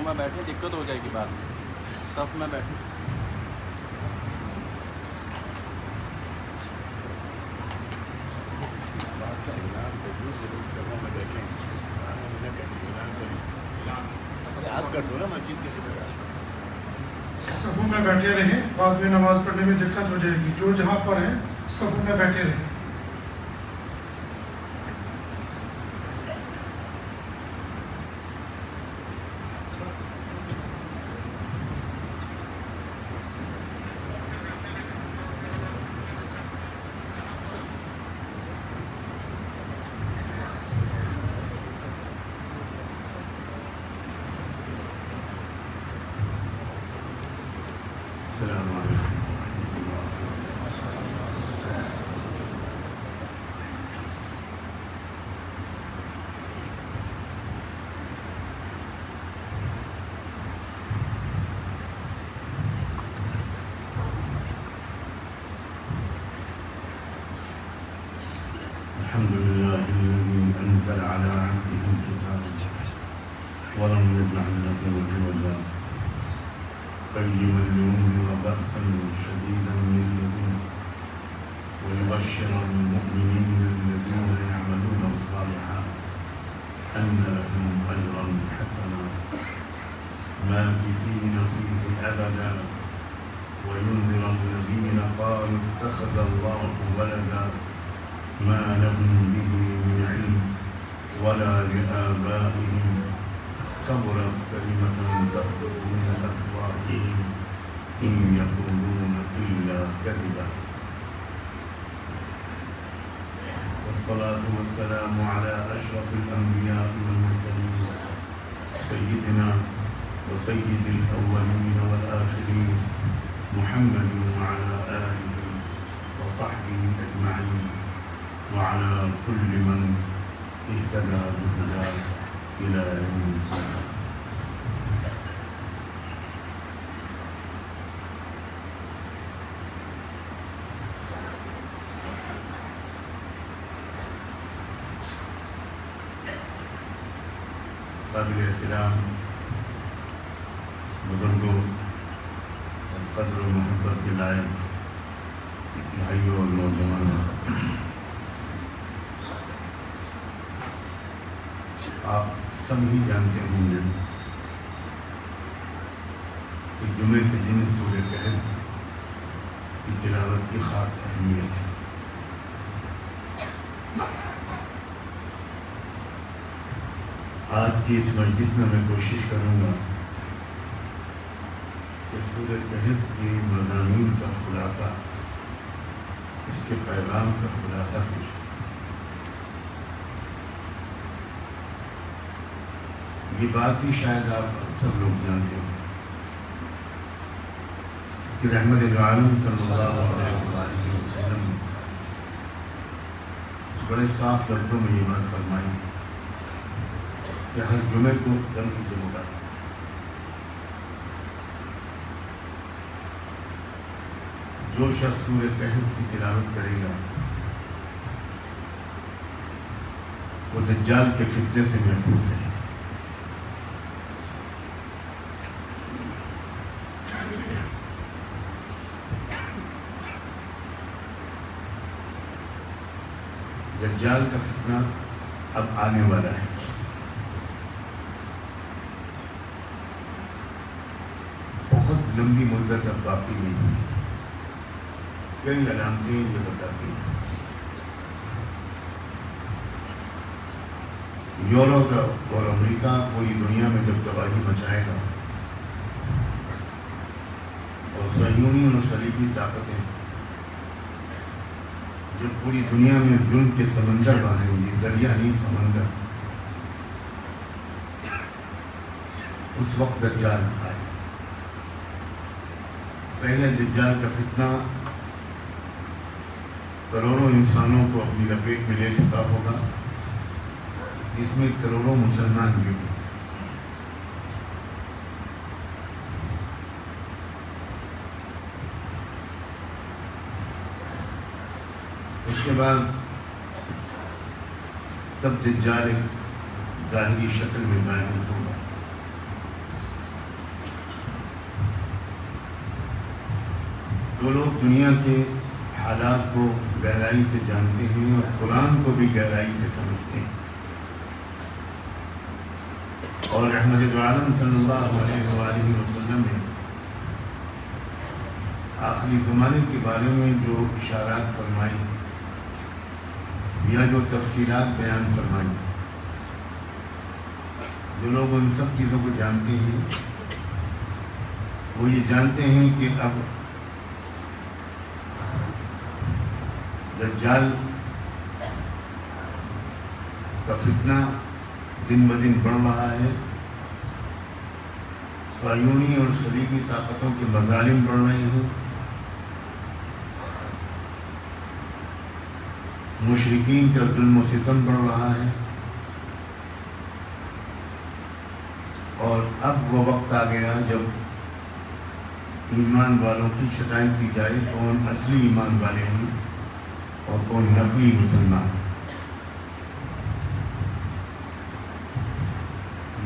میں بیٹھے دقت ہو جائے گی بعد میں. صف میں بیٹھے. صفوں میں بیٹھے رہیں, بعد میں نماز پڑھنے میں دقت ہو جائے گی. جو جہاں پر ہیں صفوں میں بیٹھے رہیں. السلام علیکم. الحمد لله الذي أنزل على عبده الكتاب ولم يجعل له عوجا قيما لينذر بأسا شديدا من لدنه ويبشر المؤمنين الذين يعملون الصالحات أن لهم أجرا حسنا ماكثين فيه أبدا وينذر الذين قالوا اتخذ الله ولدا ما لهم به من علم ولا لآبائهم كبرت كلمة تخرج من أفواههم إن يقولون إلا كذبا. والصلاة والسلام على أشرف الأنبياء والمرسلين سيدنا وسيد الأولين والآخرين محمد وعلى آله وصحبه أجمعين وعلى كل من اهتدى بهداه إلى يوم القيامة. قابل احترام بزرگوں اور قدر و محبت کے لائق بھائیوں اور نوجوانوں، آپ سب ہی جانتے ہوں گے کہ جمعے کے دن سورہ کہف کی تلاوت کی خاص اہمیت ہے. آج کی اس مجلس میں کوشش کروں گا کہ سورہ کہف کے مضامین کا خلاصہ، اس کے پیغام کا خلاصہ پیش. یہ بات بھی شاید آپ سب لوگ جانتے ہیں کہ رحمت عالم صلی اللہ علیہ وسلم بڑے صاف لفظوں میں یہ بات فرمائی کہ ہر جمعے کو دم کی جمعہ جو شخص سورہ کہف کی تلاوت کرے گا وہ دجال کے فتنے سے محفوظ رہے. دجال کا فتنہ اب آنے والا ہے. بہت لمبی مدت اب باقی نہیں ہے. کئی علامتیں یہ بتاتی ہیں. یورپ اور امریکہ پوری دنیا میں جب تباہی مچائے گا اور صہیونی اور صلیبی طاقتیں جب پوری دنیا میں ظلم کے سمندر بہائیں گے، دریا نہیں سمندر، اس وقت دجال آئے. پہلے دجال کا فتنہ کروڑوں انسانوں کو اپنی لپیٹ میں لے چکا ہوگا، جس میں کروڑوں مسلمان بھی ہوں. اس کے بعد تب دجال ظاہری شکل میں ظاہر ہوگا. جو لوگ دنیا کے حالات کو گہرائی سے جانتے ہیں اور قرآن کو بھی گہرائی سے سمجھتے ہیں، اور رحمت عالم صلی اللہ علیہ وآلہ وسلم نے آخری زمانے کے بارے میں جو اشارات فرمائی یا جو تفصیلات بیان فرمائی، جو لوگ ان سب چیزوں کو جانتے ہیں وہ یہ جانتے ہیں کہ اب دجال کا فتنہ دن بدن بڑھ رہا ہے، صہیونی اور صلیبی طاقتوں کے مظالم بڑھ رہے ہیں، مشرکین کا ظلم و ستم بڑھ رہا ہے، اور اب وہ وقت آ گیا جب ایمان والوں کی چھٹائی کی جائے، کون اصلی ایمان والے ہیں اور کون نقلی مسلمان۔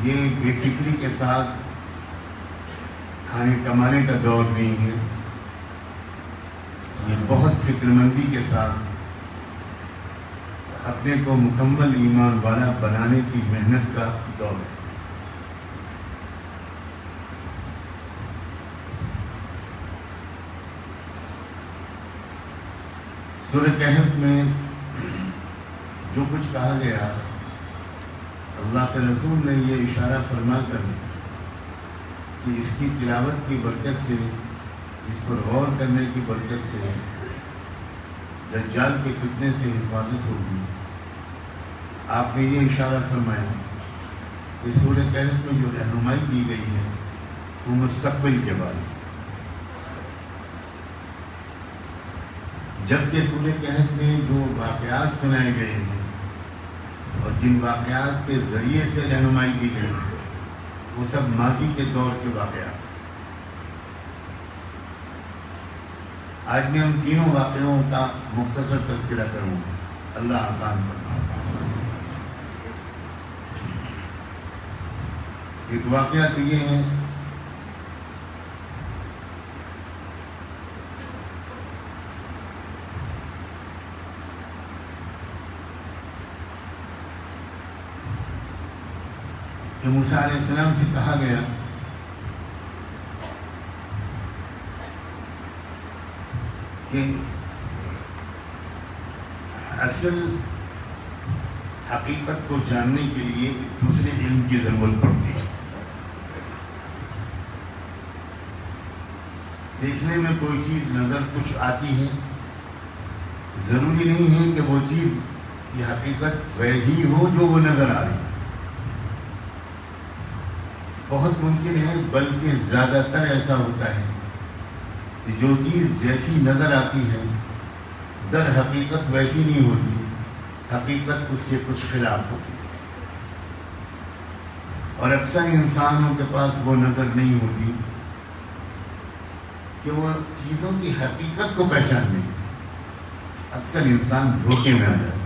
یہ بے فکری کے ساتھ کھانے کمانے کا دور نہیں ہے، یہ بہت فکر مندی کے ساتھ اپنے کو مکمل ایمان والا بنانے کی محنت کا دور ہے۔ سورہ کہف میں جو کچھ کہا گیا، اللہ کے رسول نے یہ اشارہ فرما کر کہ اس کی تلاوت کی برکت سے، اس پر غور کرنے کی برکت سے دجال کے فتنے سے حفاظت ہوگی، آپ نے یہ اشارہ فرمایا کہ سورہ کہف میں جو رہنمائی دی گئی ہے وہ مستقبل کے بارے میں، جبکہ سورہ کہف میں جو واقعات سنائے گئے ہیں اور جن واقعات کے ذریعے سے رہنمائی دی گئی ہے وہ سب ماضی کے دور کے واقعات۔ آج میں ان تینوں واقعوں کا مختصر تذکرہ کروں گا، اللہ آسان فرمائے۔ ایک واقعہ تو یہ ہے کہ موسیٰ علیہ السلام سے کہا گیا کہ اصل حقیقت کو جاننے کے لیے ایک دوسرے علم کی ضرورت پڑتی ہے۔ دیکھنے میں کوئی چیز نظر کچھ آتی ہے، ضروری نہیں ہے کہ وہ چیز کی حقیقت وہی ہو جو وہ نظر آ رہی ہے، بہت ممکن ہے بلکہ زیادہ تر ایسا ہوتا ہے کہ جو چیز جیسی نظر آتی ہے در حقیقت ویسی نہیں ہوتی، حقیقت اس کے کچھ خلاف ہوتی ہے، اور اکثر انسانوں کے پاس وہ نظر نہیں ہوتی کہ وہ چیزوں کی حقیقت کو پہچاننے، اکثر انسان دھوکے میں آ جاتا ہے۔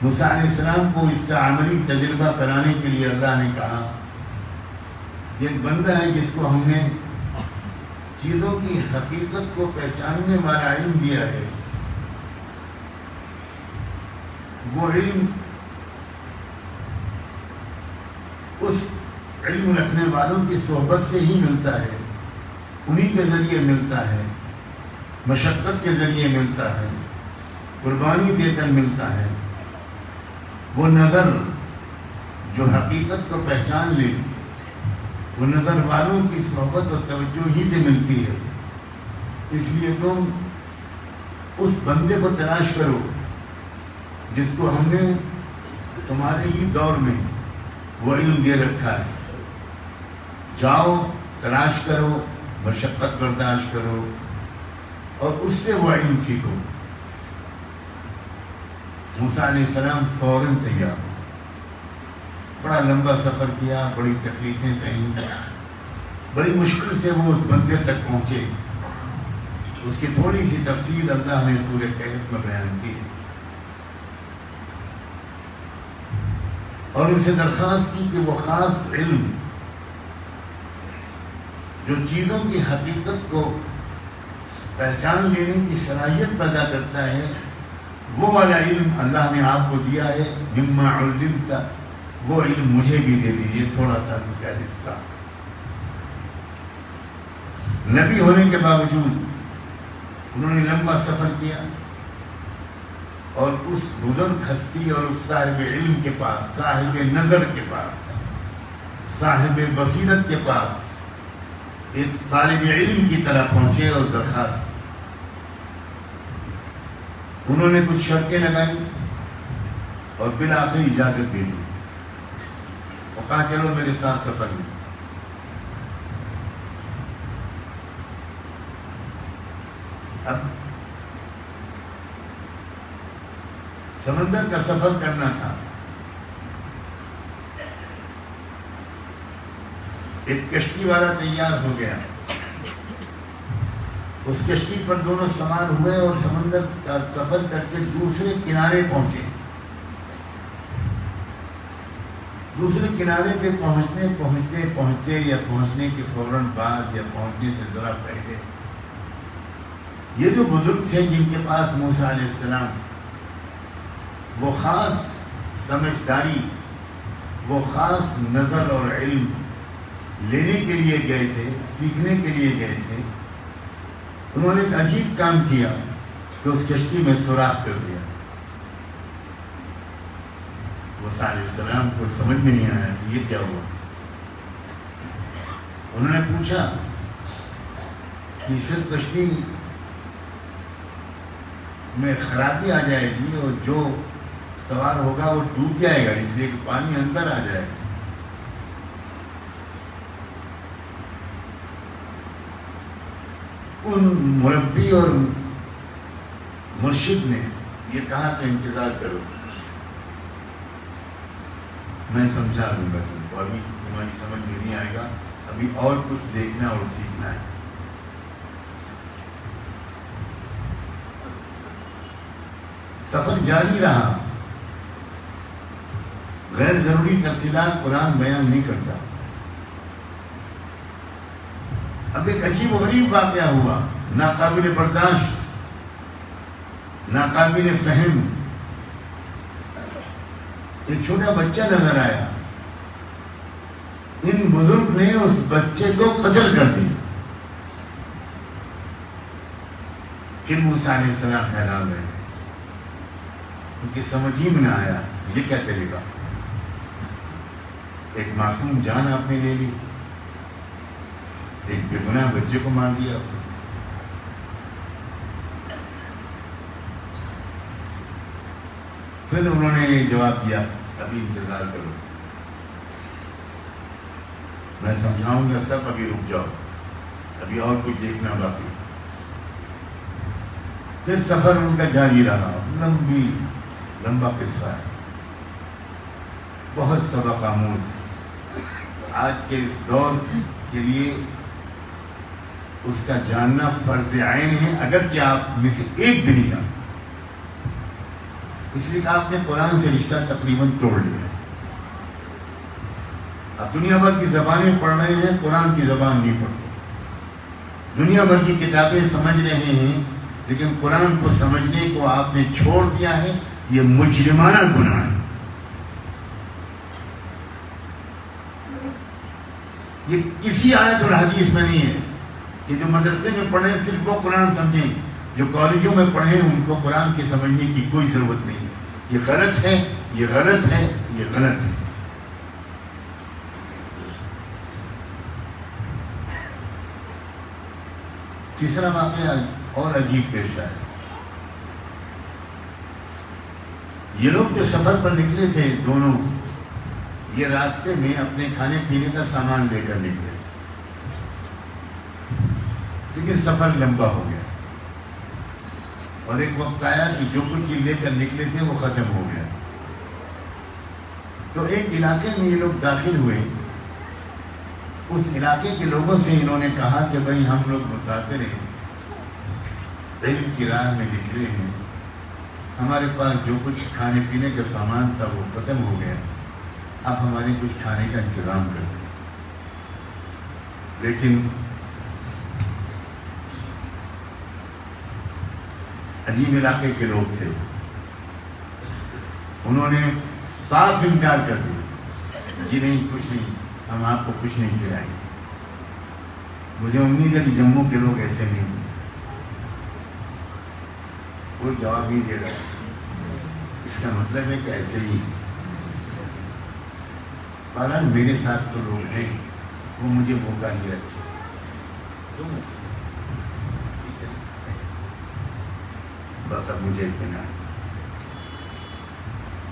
موسیٰ علیہ السلام کو اس کا عملی تجربہ کرانے کے لیے اللہ نے کہا کہ ایک بندہ ہے جس کو ہم نے چیزوں کی حقیقت کو پہچاننے والا علم دیا ہے، وہ علم اس علم رکھنے والوں کی صحبت سے ہی ملتا ہے، انہی کے ذریعے ملتا ہے، مشقت کے ذریعے ملتا ہے، قربانی دے کر ملتا ہے۔ وہ نظر جو حقیقت کو پہچان لے، وہ نظر والوں کی صحبت اور توجہ ہی سے ملتی ہے۔ اس لیے تم اس بندے کو تلاش کرو جس کو ہم نے تمہارے ہی دور میں وہ علم دے رکھا ہے، جاؤ تلاش کرو، مشقت برداشت کرو اور اس سے وہ علم سیکھو۔ موسیٰ علیہ السلام فوراً تیار، بڑا لمبا سفر کیا، بڑی تکلیفیں سہیں، بڑی مشکل سے وہ اس بندے تک پہنچے۔ اس کی تھوڑی سی تفصیل اللہ نے سورہ کہف میں بیان کی اور ان سے درخواست کی کہ وہ خاص علم جو چیزوں کی حقیقت کو پہچان لینے کی صلاحیت پیدا کرتا ہے، وہ والا علم اللہ نے آپ کو دیا ہے۔ مما علمت، وہ علم مجھے بھی دے دیجیے، تھوڑا سا اس کا حصہ۔ نبی ہونے کے باوجود انہوں نے لمبا سفر کیا، اور اس بزرگ ہستی اور اس صاحب علم کے پاس، صاحب نظر کے پاس، صاحب بصیرت کے پاس ایک طالب علم کی طرح پہنچے اور درخواست کی۔ انہوں نے کچھ شرطیں لگائی اور بالآخر اجازت دے دی، اور کہا چلو میرے ساتھ سفر میں۔ اب سمندر کا سفر کرنا تھا، ایک کشتی والا تیار ہو گیا، اس کشتی پر دونوں سوار ہوئے اور سمندر کا سفر کر کے دوسرے کنارے پہنچے۔ دوسرے کنارے پہ پہنچتے یا پہنچنے کے فوراً بعد یا پہنچنے سے ذرا پہلے یہ جو بزرگ تھے جن کے پاس موسیٰ علیہ السلام وہ خاص سمجھداری، وہ خاص نظر اور علم لینے کے لیے گئے تھے، سیکھنے کے لیے گئے تھے، انہوں نے ایک عجیب کام کیا کہ اس کشتی میں سوراخ کر دیا۔ موسیٰ علیہ السلام کو سمجھ میں نہیں آیا کہ یہ کیا ہوا۔ انہوں نے پوچھا کہ صرف کشتی میں خرابی آ جائے گی اور جو سوار ہوگا وہ ڈوب جائے گا، اس لیے کہ پانی اندر آ جائے گا۔ ان مربی اور مرشد نے یہ کہا کہ انتظار کرو، میں سمجھا دوں گا تم کو، ابھی تمہاری سمجھ میں نہیں آئے گا، ابھی اور کچھ دیکھنا اور سیکھنا ہے۔ سفر جاری رہا، غیر ضروری تفصیلات قرآن بیان نہیں کرتا۔ اب ایک عجیب و غریب واقعہ ہوا، ناقابل برداشت، ناقابل فہم۔ ایک چھوٹا بچہ نظر آیا، ان بزرگ نے اس بچے کو قتل کر دیا۔ پھر موسیٰ علیہ السلام حیران رہے، ان کی سمجھ ہی میں نہ آیا یہ کیا طریقہ، ایک معصوم جان آپ نے لے لی، ایک بے گناہ بچے کو مار دیا۔ پھر انہوں نے یہ جواب دیا، ابھی انتظار کرو، میں سمجھاؤں گا سب، ابھی رک جاؤ، ابھی اور کچھ دیکھنا باقی۔ پھر سفر ان کا جاری رہا، لمبا قصہ ہے، بہت سبق آموز ہے۔ آج کے اس دور کے لیے اس کا جاننا فرض عین ہے، اگرچہ آپ میں سے ایک بھی نہیں جانتے، اس لیے کہ آپ نے قرآن سے رشتہ تقریباً توڑ لیا ہے۔ آپ دنیا بھر کی زبانیں پڑھ رہے ہیں، قرآن کی زبان نہیں پڑھتے، دنیا بھر کی کتابیں سمجھ رہے ہیں، لیکن قرآن کو سمجھنے کو آپ نے چھوڑ دیا ہے۔ یہ مجرمانہ گناہ ہے، یہ کسی آیت اور حدیث میں نہیں ہے کہ جو مدرسے میں پڑھیں صرف وہ قرآن سمجھیں، جو کالجوں میں پڑھیں ان کو قرآن کی سمجھنے کی کوئی ضرورت نہیں ہے۔ یہ غلط ہے، یہ غلط ہے، یہ غلط ہے۔ تیسرا واقعہ اور عجیب پیش آیا۔ یہ لوگ جو سفر پر نکلے تھے دونوں، یہ راستے میں اپنے کھانے پینے کا سامان لے کر نکلے تھے، لیکن سفر لمبا ہو گیا اور ایک وقت آیا کہ جو کچھ لے کر نکلے تھے وہ ختم ہو گیا۔ تو ایک علاقے میں یہ لوگ داخل ہوئے، اس علاقے کے لوگوں سے انہوں نے کہا کہ بھائی ہم لوگ مسافر ہیں، علم کی راہ میں نکلے ہیں، ہمارے پاس جو کچھ کھانے پینے کا سامان تھا وہ ختم ہو گیا، آپ ہمارے کچھ کھانے کا انتظام کر دیں۔ لیکن عجیب علاقے کے لوگ تھے، انہوں نے صاف انکار کر دیا، جی نہیں کچھ نہیں، ہم آپ کو کچھ نہیں کھلائیں گے۔ مجھے امید ہے کہ جموں کے لوگ ایسے نہیں ہیں، کوئی جواب نہیں دے رہا، اس کا مطلب ہے کہ ایسے ہی ہے۔ بہرحال میرے ساتھ تو لوگ ہیں، وہ مجھے موقع نہیں رکھے، بس اب مجھے اطمینان،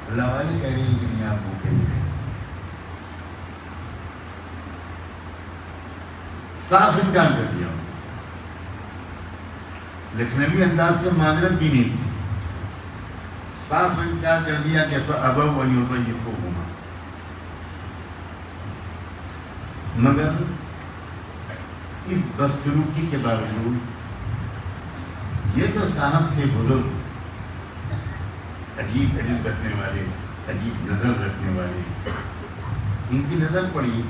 اللہ والے کہہ رہے ہیں کہ نہیں آپ موقع نہیں رہے، صاف انکار کر دیا، لکھنوی انداز سے معذرت بھی نہیں کی، صاف انکار کر دیا کہ فَأَبَوْا أَن يُضَيِّفُوهُمَا، مگر اس بدسلوکی کے باوجود یہ جو صاحب تھے بزرگ، عجیب علم رکھنے والے، عجیب نظر رکھنے والے، ان کی نظر پڑی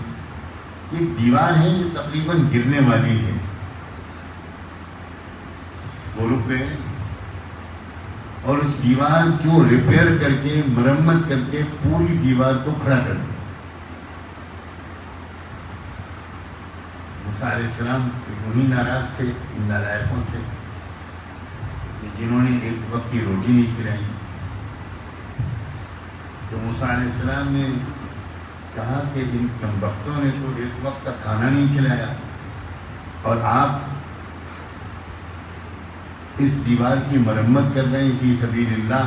ایک دیوار ہے جو تقریباً گرنے والی ہے، وہ رک گئے اور اس دیوار کو ریپیئر کر کے مرمت کر کے پوری دیوار کو کھڑا کر دیا۔ موسیٰ علیہ السلام وہی ناراض تھے ان نالائقوں سے جنہوں نے ایک وقت کی روٹی نہیں کھلائی، تو موسیٰ علیہ السلام نے کہا کہ ان کمبختوں نے تو ایک وقت کا کھانا نہیں کھلایا، اور آپ اس دیوار کی مرمت کر رہے ہیں فی سبیل اللہ،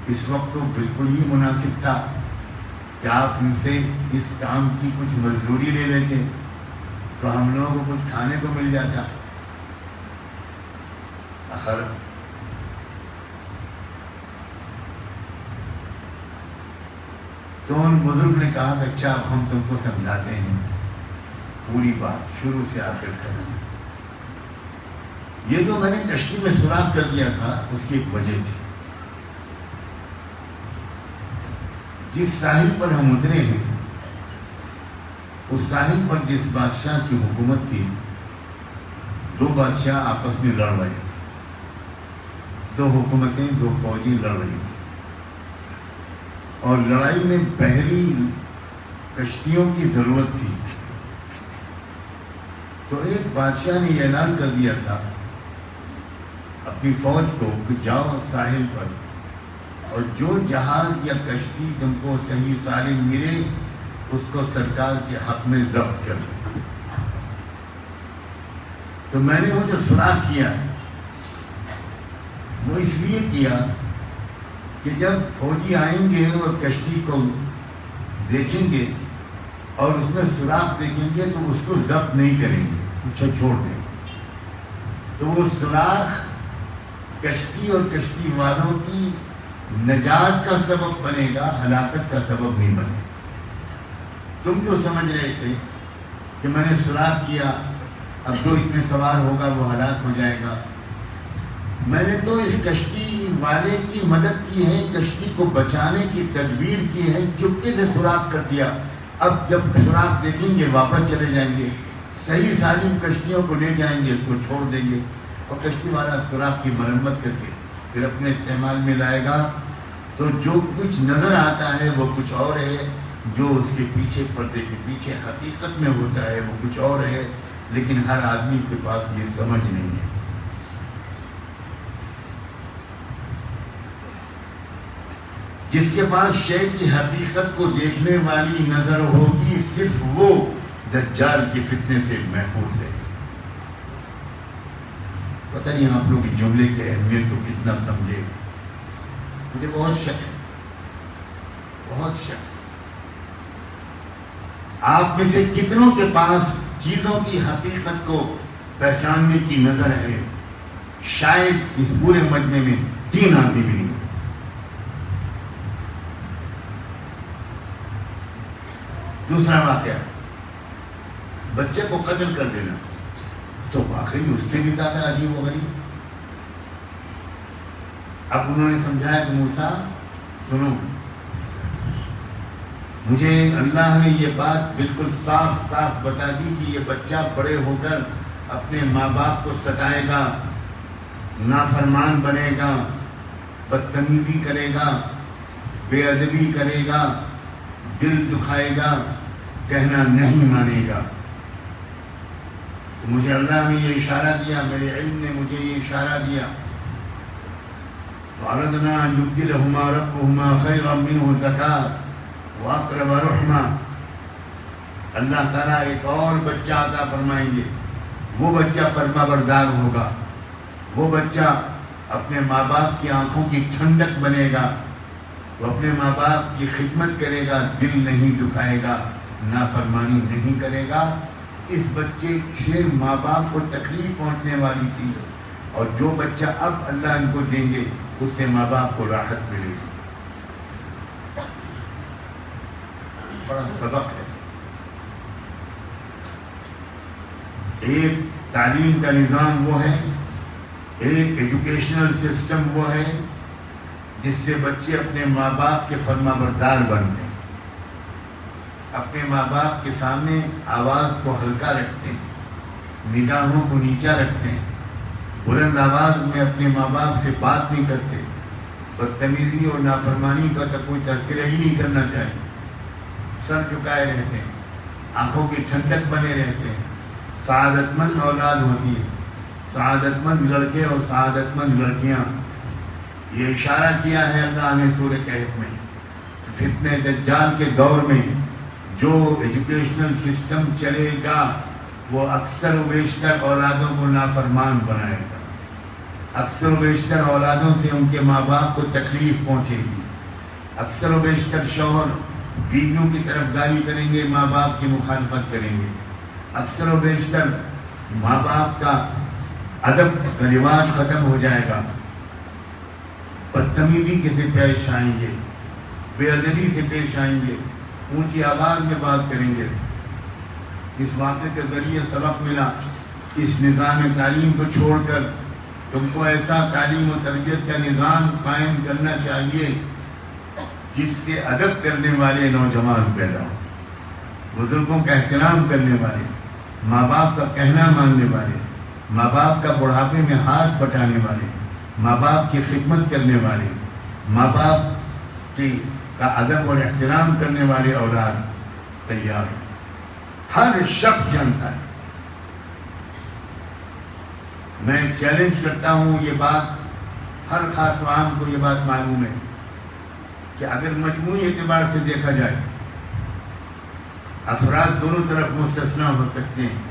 اس وقت تو بالکل ہی مناسب تھا کہ آپ ان سے اس کام کی کچھ مزدوری لے لیتے تو ہم لوگوں کو کچھ کھانے کو مل جاتا۔ آخر تو ان بزرگ نے کہا کہ اچھا اب ہم تم کو سمجھاتے ہیں پوری بات شروع سے آخر تک۔ یہ جو میں نے کشتی میں سوراخ کر دیا تھا اس کی ایک وجہ تھی، جس ساحل پر ہم اترے ہیں اس ساحل پر جس بادشاہ کی حکومت تھی، دو بادشاہ آپس میں لڑ رہے تھے، دو حکومتیں، دو فوجی لڑ رہی تھی، اور لڑائی میں بحری کشتیوں کی ضرورت تھی۔ تو ایک بادشاہ نے یہ اعلان کر دیا تھا اپنی فوج کو کہ جاؤ ساحل پر، اور جو جہاز یا کشتی تم کو صحیح سالم ملے اس کو سرکار کے حق میں ضبط کر دو۔ تو میں نے وہ جو سوراخ کیا وہ اس لیے کیا کہ جب فوجی آئیں گے اور کشتی کو دیکھیں گے اور اس میں سوراخ دیکھیں گے تو اس کو ضبط نہیں کریں گے، اسے چھوڑ دیں گے، تو وہ سوراخ کشتی اور کشتی والوں کی نجات کا سبب بنے گا، ہلاکت کا سبب نہیں بنے گا۔ تم جو سمجھ رہے تھے کہ میں نے سوراخ کیا اب جو اس میں سوار ہوگا وہ ہلاک ہو جائے گا، میں نے تو اس کشتی والے کی مدد کی ہے، کشتی کو بچانے کی تدبیر کی ہے، چپکے سے سوراخ کر دیا۔ اب جب سوراخ دیکھیں گے واپس چلے جائیں گے، صحیح سالم کشتیوں کو لے جائیں گے، اس کو چھوڑ دیں گے، اور کشتی والا سوراخ کی مرمت کر کے پھر اپنے استعمال میں لائے گا۔ تو جو کچھ نظر آتا ہے وہ کچھ اور ہے، جو اس کے پیچھے پردے کے پیچھے حقیقت میں ہوتا ہے وہ کچھ اور ہے، لیکن ہر آدمی کے پاس یہ سمجھ نہیں ہے۔ جس کے پاس شے کی حقیقت کو دیکھنے والی نظر ہوگی صرف وہ دجال کے فتنے سے محفوظ ہے۔ پتہ نہیں آپ لوگ اس جملے کی اہمیت کو کتنا سمجھے، مجھے بہت شک ہے، بہت شک۔ آپ میں سے کتنوں کے پاس چیزوں کی حقیقت کو پہچاننے کی نظر ہے؟ شاید اس پورے مجمع میں 3 آدمی بھی نہیں۔ دوسرا واقعہ، بچے کو قتل کر دینا تو واقعی اس سے بھی زیادہ عجیب و غریب۔ اب انہوں نے سمجھایا کہ موسیٰ سنو، مجھے اللہ نے یہ بات بالکل صاف صاف بتا دی کہ یہ بچہ بڑے ہو کر اپنے ماں باپ کو ستائے گا، نافرمان بنے گا، بدتمیزی کرے گا، بے ادبی کرے گا، دل دکھائے گا، کہنا نہیں مانے گا. تو مجھے اللہ نے یہ اشارہ دیا، میرے علم نے مجھے یہ اشارہ دیا. فَأَرَدْنَا أَن يُبْدِلَهُمَا رَبُّهُمَا خَيْرًا مِّنْهُ زَكَاةً وَأَقْرَبَ رُحْمًا. اللہ تعالیٰ ایک اور بچہ عطا فرمائیں گے. وہ بچہ فرما بردار ہوگا، وہ بچہ اپنے ماں باپ کی آنکھوں کی ٹھنڈک بنے گا، وہ اپنے ماں باپ کی خدمت کرے گا، دل نہیں دکھائے گا، نافرمانی نہیں کرے گا. اس بچے سے ماں باپ کو تکلیف پہنچنے والی تھی، اور جو بچہ اب اللہ ان کو دیں گے اس سے ماں باپ کو راحت ملے گی. بڑا سبق ہے. ایک تعلیم کا نظام وہ ہے، ایک ایجوکیشنل سسٹم وہ ہے جس سے بچے اپنے ماں باپ کے فرما بردار بنتے ہیں، اپنے ماں باپ کے سامنے آواز کو ہلکا رکھتے ہیں، نگاہوں کو نیچا رکھتے ہیں، بلند آواز میں اپنے ماں باپ سے بات نہیں کرتے، بدتمیزی اور نافرمانی کا تو کوئی تذکرہ ہی نہیں کرنا چاہیے. سر جھکائے رہتے ہیں، آنکھوں کی ٹھنڈک بنے رہتے ہیں. سعادت مند اولاد ہوتی ہے، سعادت مند لڑکے اور سعادت مند لڑکیاں. یہ اشارہ کیا ہے اللہ نے سورہ کہف میں. فتنہ دجال کے دور میں جو ایجوکیشنل سسٹم چلے گا وہ اکثر و بیشتر اولادوں کو نافرمان بنائے گا. اکثر و بیشتر اولادوں سے ان کے ماں باپ کو تکلیف پہنچے گی. اکثر و بیشتر شوہر بیویوں کی طرفداری کریں گے، ماں باپ کی مخالفت کریں گے. اکثر و بیشتر ماں باپ کا ادب کا رواج ختم ہو جائے گا، بدتمیزی کے سے پیش آئیں گے، بے ادبی سے پیش آئیں گے، اونچی آواز میں بات کریں گے. اس واقعے کے ذریعے سبق ملا، اس نظام تعلیم کو چھوڑ کر تم کو ایسا تعلیم و تربیت کا نظام قائم کرنا چاہیے جس سے ادب کرنے والے نوجوان پیدا ہوں، بزرگوں کا احترام کرنے والے، ماں باپ کا کہنا ماننے والے، ماں باپ کا بڑھاپے میں ہاتھ بٹانے والے، ماں باپ کی خدمت کرنے والے، ماں باپ کا ادب اور احترام کرنے والے اولاد تیار ہیں. ہر شخص جانتا ہے. میں چیلنج کرتا ہوں، یہ بات ہر خاص و عام کو یہ بات معلوم ہے کہ اگر مجموعی اعتبار سے دیکھا جائے افراد دونوں طرف مستثنیٰ ہو سکتے ہیں.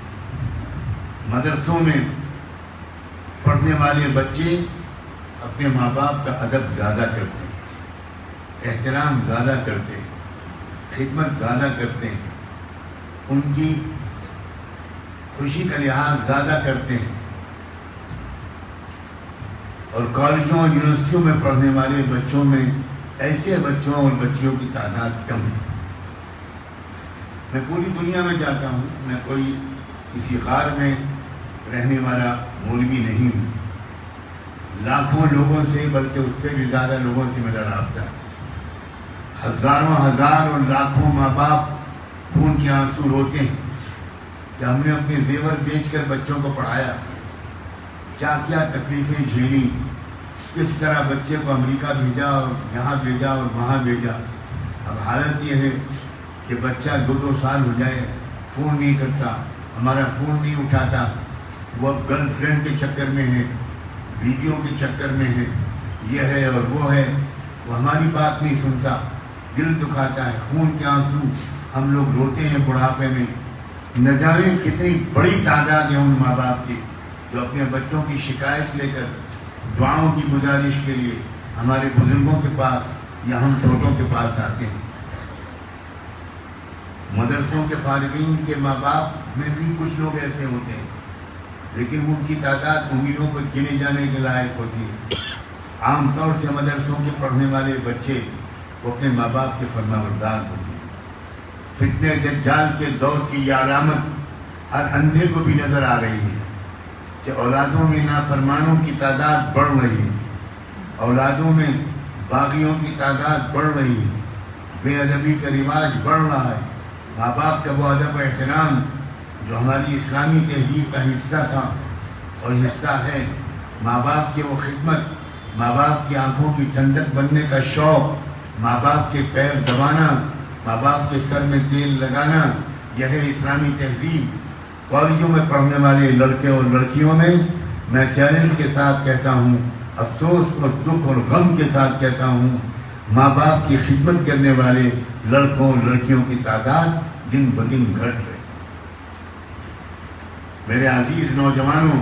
مدرسوں میں پڑھنے والے بچے اپنے ماں باپ کا ادب زیادہ کرتے ہیں، احترام زیادہ کرتے ہیں، خدمت زیادہ کرتے ہیں، ان کی خوشی کا لحاظ زیادہ کرتے ہیں. اور کالجوں اور یونیورسٹیوں میں پڑھنے والے بچوں میں ایسے بچوں اور بچیوں کی تعداد کم ہے. میں پوری دنیا میں جاتا ہوں، میں کوئی کسی غار میں رہنے والا مولوی نہیں ہوں. لاکھوں لوگوں سے بلکہ اس سے بھی زیادہ لوگوں سے میرا رابطہ ہے. ہزاروں ہزار اور لاکھوں ماں باپ خون کے آنسو روتے ہیں کہ ہم نے اپنے زیور بیچ کر بچوں کو پڑھایا، کیا کیا تکلیفیں جھیلی، کس طرح بچے کو امریکہ بھیجا اور یہاں بھیجا اور وہاں بھیجا. اب حالت یہ ہے کہ بچہ 2 سال ہو جائے فون نہیں کرتا، ہمارا فون نہیں اٹھاتا، وہ اب گرل فرینڈ کے چکر میں ہے، بیویوں کے چکر میں ہے، یہ ہے اور وہ ہے، وہ ہماری بات نہیں سنتا. دل دکھاتا ہے، خون کے آنسو ہم لوگ روتے ہیں بڑھاپے میں. نہ جانے کتنی بڑی تعداد ہے ان ماں باپ کی جو اپنے بچوں کی شکایت لے کر دعاؤں کی گزارش کے لیے ہمارے بزرگوں کے پاس یا ہم چھوٹوں کے پاس آتے ہیں. مدرسوں کے فارغین کے ماں باپ میں بھی کچھ لوگ ایسے ہوتے ہیں، لیکن ان کی تعداد انگلیوں پر گنے جانے کے لائق ہوتی ہے. عام طور سے مدرسوں کے پڑھنے والے بچے وہ اپنے ماں باپ کے فرما بردار ہوتے ہیں. فتنہ دجال کے دور کی یہ علامت ہر اندھے کو بھی نظر آ رہی ہے کہ اولادوں میں نافرمانوں کی تعداد بڑھ رہی ہے، اولادوں میں باغیوں کی تعداد بڑھ رہی ہے، بے ادبی کا رواج بڑھ رہا ہے. ماں باپ کا وہ ادب و احترام جو ہماری اسلامی تہذیب کا حصہ تھا اور حصہ ہے، ماں باپ کی وہ خدمت، ماں باپ کی آنکھوں کی ٹھنڈک بننے کا شوق، ماں باپ کے پیر دبانا، ماں باپ کے سر میں تیل لگانا، یہ ہے اسلامی تہذیب۔ کالجوں میں پڑھنے والے لڑکے اور لڑکیوں میں میں چیلنج کے ساتھ کہتا ہوں، افسوس اور دکھ اور غم کے ساتھ کہتا ہوں، ماں باپ کی خدمت کرنے والے لڑکوں اور لڑکیوں کی تعداد دن بدن گھٹ رہی۔ میرے عزیز نوجوانوں،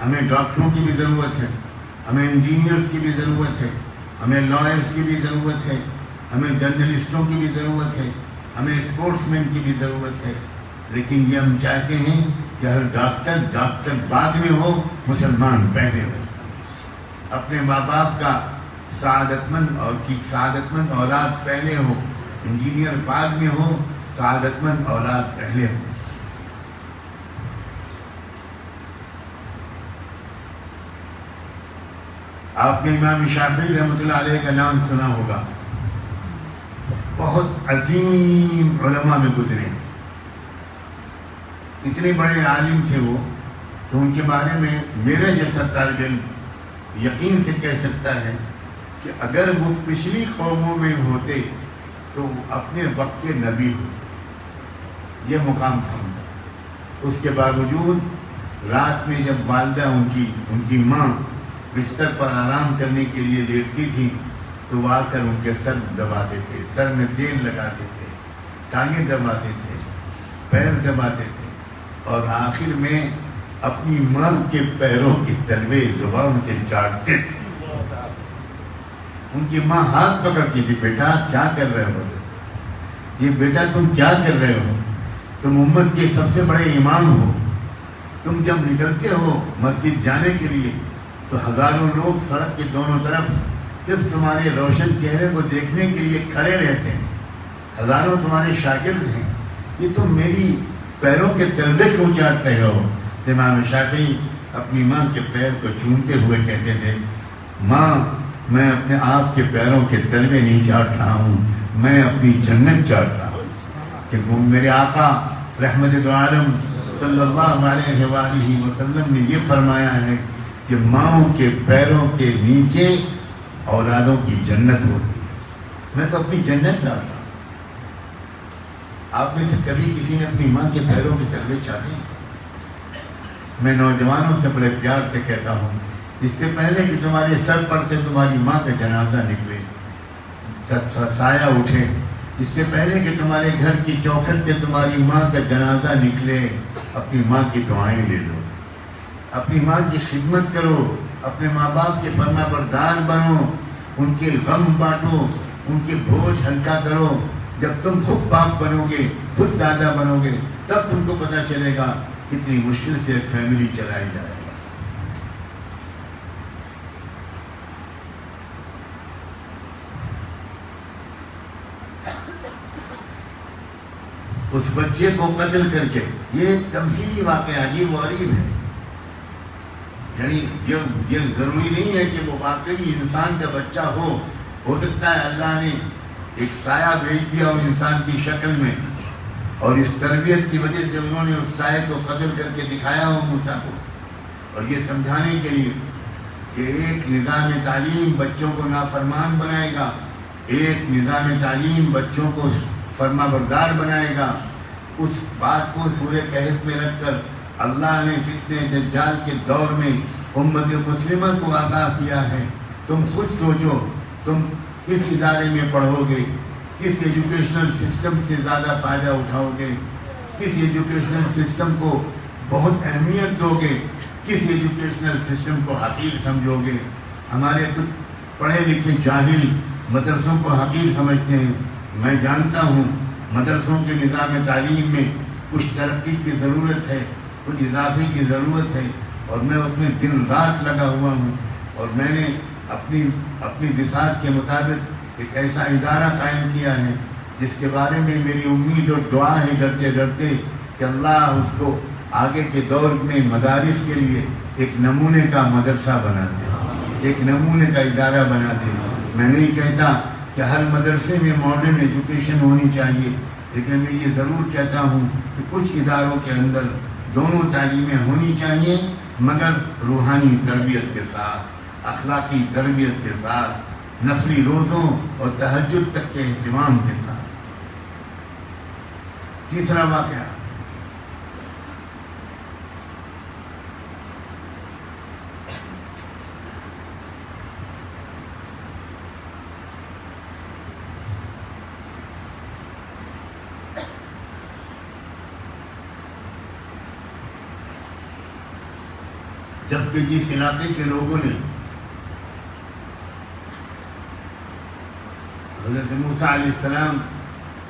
ہمیں ڈاکٹروں کی بھی ضرورت ہے، ہمیں انجینئرز کی بھی ضرورت ہے، ہمیں لائرز کی بھی ضرورت ہے، ہمیں جرنلسٹوں کی بھی ضرورت ہے، ہمیں اسپورٹس مین کی بھی ضرورت ہے، لیکن یہ ہم چاہتے ہیں کہ ہر ڈاکٹر بعد میں ہو، مسلمان پہلے ہو، اپنے ماں باپ کا سعادت مند اولاد پہلے ہو، انجینئر بعد میں ہو، سعادت مند اولاد پہلے ہو۔ آپ نے امام شافعی رحمۃ اللہ علیہ کا نام سنا ہوگا، بہت عظیم علماء میں گزرے، اتنے بڑے عالم تھے وہ تو ان کے بارے میں میرا جیسا طالب علم یقین سے کہہ سکتا ہے کہ اگر وہ پچھلی قوموں میں ہوتے تو وہ اپنے وقت کے نبی ہوتے، یہ مقام تھا ان کا۔ اس کے باوجود رات میں جب والدہ ان کی ماں بستر پر آرام کرنے کے لیے لیٹتی تھی تو وہ آ کر ان کے سر دباتے تھے، سر میں تیل لگاتے تھے، ٹانگیں دباتے تھے، پیر دباتے تھے، اور آخر میں اپنی ماں کے پیروں کے تلوے زبان سے چاٹتے تھے۔ ان کی ماں ہاتھ پکڑتی تھی، بیٹا کیا کر رہے ہو، یہ بیٹا تم کیا کر رہے ہو، تم امت کے سب سے بڑے امام ہو، تم جب نکلتے ہو مسجد جانے کے لیے تو ہزاروں لوگ سڑک کے دونوں طرف صرف تمہارے روشن چہرے کو دیکھنے کے لیے کھڑے رہتے ہیں، ہزاروں تمہارے شاگرد ہیں، یہ تم میری پیروں کے تلوے کیوں چاٹ رہے ہو؟ امام شافعی اپنی ماں کے پیر کو چومتے ہوئے کہتے تھے، ماں میں اپنے آپ کے پیروں کے تلوے نہیں چاٹ رہا ہوں، میں اپنی جنت چاٹ رہا ہوں، کہ وہ میرے آقا رحمت عالم صلی اللہ علیہ وآلہ وسلم نے یہ فرمایا ہے کہ ماں کے پیروں کے نیچے اولادوں کی جنت ہوتی ہے، میں تو اپنی جنت چاٹ رہا ہوں۔ آپ میں سے کبھی کسی نے اپنی ماں کے پیروں کے تلوے چاٹے؟ میں نوجوانوں سے بڑے پیار سے کہتا ہوں، اس سے پہلے کہ تمہارے سر پر سے تمہاری ماں کا جنازہ نکلے، سایہ اٹھے، اس سے پہلے کہ تمہارے گھر کی چوکھٹ سے تمہاری ماں کا جنازہ نکلے، اپنی ماں کی دعائیں لے لو، اپنی ماں کی خدمت کرو، اپنے ماں باپ کے فرما بردار بنو، ان کے غم بانٹو، ان کے بوجھ ہلکا کرو۔ جب تم خود باپ بنو گے، خود دادا بنو گے، تب تم کو پتہ چلے گا کتنی مشکل سے ایک فیملی چلائی جائے گی۔ اس بچے کو قتل کر کے، یہ تمثیلی واقعہ عجیب و غریب ہے، یعنی یہ ضروری نہیں ہے کہ وہ واقعی انسان کا بچہ ہو سکتا ہے اللہ نے ایک سایہ بھیج دیا اور انسان کی شکل میں، اور اس تربیت کی وجہ سے انہوں نے اس سائے کو قتل کر کے دکھایا ہو موسیٰ کو، اور یہ سمجھانے کے لیے کہ ایک نظام تعلیم بچوں کو نافرمان بنائے گا، ایک نظام تعلیم بچوں کو فرما بردار بنائے گا۔ اس بات کو سورہ کہف میں رکھ کر اللہ نے فتنہ دجال کے دور میں امت مسلمہ کو آگاہ کیا ہے۔ تم خود سوچو، تم کس ادارے میں پڑھو گے، کس ایجوکیشنل سسٹم سے زیادہ فائدہ اٹھاؤ گے، کس ایجوکیشنل سسٹم کو بہت اہمیت دو گے، کس ایجوکیشنل سسٹم کو حقیر سمجھو گے۔ ہمارے کچھ پڑھے لکھے جاہل مدرسوں کو حقیر سمجھتے ہیں۔ میں جانتا ہوں مدرسوں کے نظام تعلیم میں کچھ ترقی کی ضرورت ہے، کچھ اضافے کی ضرورت ہے، اور میں اس میں دن رات لگا ہوا ہوں، اور میں نے اپنی بساط کے مطابق ایک ایسا ادارہ قائم کیا ہے جس کے بارے میں میری امید اور دعا ہے ڈرتے ڈرتے کہ اللہ اس کو آگے کے دور میں مدارس کے لیے ایک نمونے کا مدرسہ بنا دے، ایک نمونے کا ادارہ بنا دے۔ میں نہیں کہتا کہ ہر مدرسے میں ماڈرن ایجوکیشن ہونی چاہیے، لیکن میں یہ ضرور کہتا ہوں کہ کچھ اداروں کے اندر دونوں تعلیمیں ہونی چاہیے، مگر روحانی تربیت کے ساتھ، اخلاقی تربیت کے ساتھ، نفلی روزوں اور تہجد تک کے اہتمام کے ساتھ۔ تیسرا واقعہ، جبکہ جس علاقے کے لوگوں نے حضرت موسیٰ علیہ السلام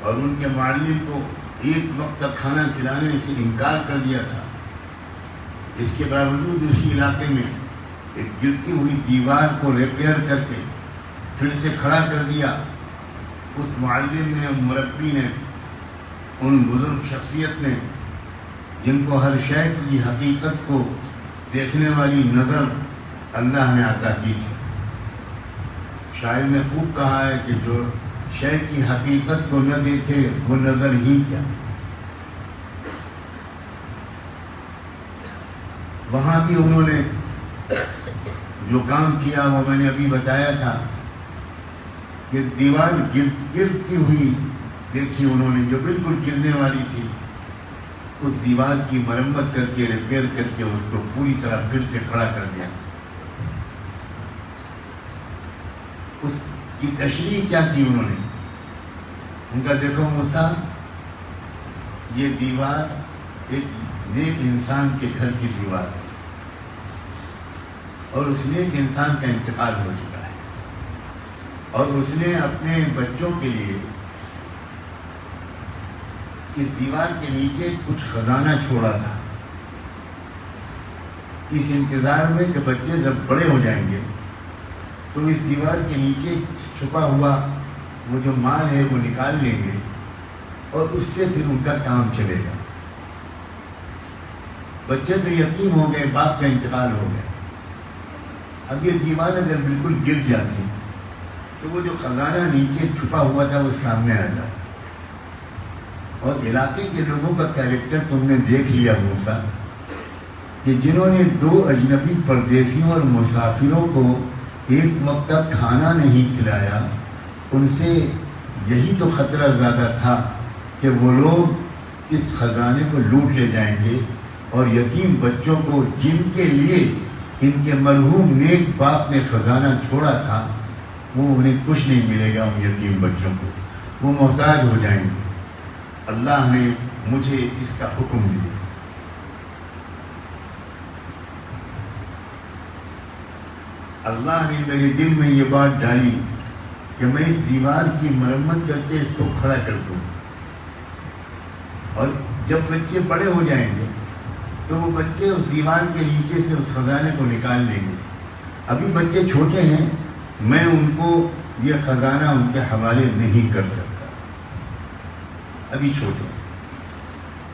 اور ان کے معلم کو ایک وقت کا کھانا کھلانے سے انکار کر دیا تھا، اس کے باوجود اسی علاقے میں ایک گرتی ہوئی دیوار کو ریپیئر کر کے پھر سے کھڑا کر دیا۔ اس معلم نے، مربی نے، ان بزرگ شخصیت نے، جن کو ہر شے کی حقیقت کو دیکھنے والی نظر اللہ نے عطا کی تھی۔ شاعر نے خوب کہا ہے کہ جو شے کی حقیقت کو نہ دیکھے وہ نظر ہی کیا۔ وہاں بھی انہوں نے جو کام کیا وہ میں نے ابھی بتایا تھا کہ دیوار گرتی ہوئی دیکھی انہوں نے، جو بالکل گرنے والی تھی، اس دیوار کی مرمت کر کے، ریپیئر کر کے اس کو پوری طرح پھر سے کھڑا کر دیا۔ اس کی تشریح کیا کی انہوں نے؟ ان کا دیکھو موسیٰ، یہ دیوار ایک نیک انسان کے گھر کی دیوار تھی، اور اس نیک انسان کا انتقال ہو چکا ہے، اور اس نے اپنے بچوں کے لیے اس دیوار کے نیچے کچھ خزانہ چھوڑا تھا، اس انتظار میں کہ بچے جب بڑے ہو جائیں گے تو اس دیوار کے نیچے چھپا ہوا وہ جو مال ہے وہ نکال لیں گے اور اس سے پھر ان کا کام چلے گا۔ بچے تو یتیم ہو گئے، باپ کا انتقال ہو گیا، اب یہ دیوار اگر بالکل گر جاتی تو وہ جو خزانہ نیچے چھپا ہوا تھا وہ سامنے آ جاتا۔ اور علاقے کے لوگوں کا کیریکٹر تم نے دیکھ لیا موسیٰ، کہ جنہوں نے دو اجنبی پردیسیوں اور مسافروں کو ایک وقت کا کھانا نہیں کھلایا، ان سے یہی تو خطرہ زیادہ تھا کہ وہ لوگ اس خزانے کو لوٹ لے جائیں گے، اور یتیم بچوں کو جن کے لیے ان کے مرحوم نیک باپ نے خزانہ چھوڑا تھا، وہ انہیں کچھ نہیں ملے گا، ان یتیم بچوں کو وہ محتاج ہو جائیں گے۔ اللہ نے مجھے اس کا حکم دیا۔ اللہ نے میرے دل میں یہ بات ڈالی کہ میں اس دیوار کی مرمت کر کے اس کو کھڑا کر دوں، اور جب بچے بڑے ہو جائیں گے تو وہ بچے اس دیوار کے نیچے سے اس خزانے کو نکال لیں گے۔ ابھی بچے چھوٹے ہیں، میں ان کو یہ خزانہ ان کے حوالے نہیں کر سکتا، ابھی چھوٹے ہیں،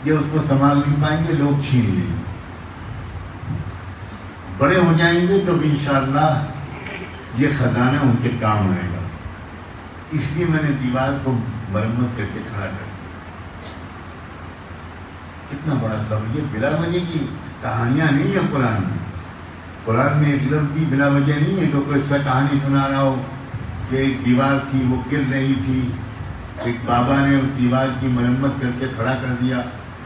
یہ اس کو سنبھال نہیں پائیں گے، لوگ چھین لیں گے۔ بڑے ہو جائیں گے تو انشاءاللہ یہ خزانہ ان کے کام آئے گا، اس لیے میں نے دیوار کو مرمت کر کے کھڑا کر دیا۔ کتنا بڑا سبب! یہ بلا وجہ کی کہانیاں نہیں ہیں قرآن میں۔ قرآن میں ایک لفظ بھی بلا وجہ نہیں ہے کہ کوئی اس طرح کہانی سنا رہا ہو کہ ایک دیوار تھی وہ گر رہی تھی، ایک بابا نے اس دیوار کی مرمت کر کے کھڑا کر دیا۔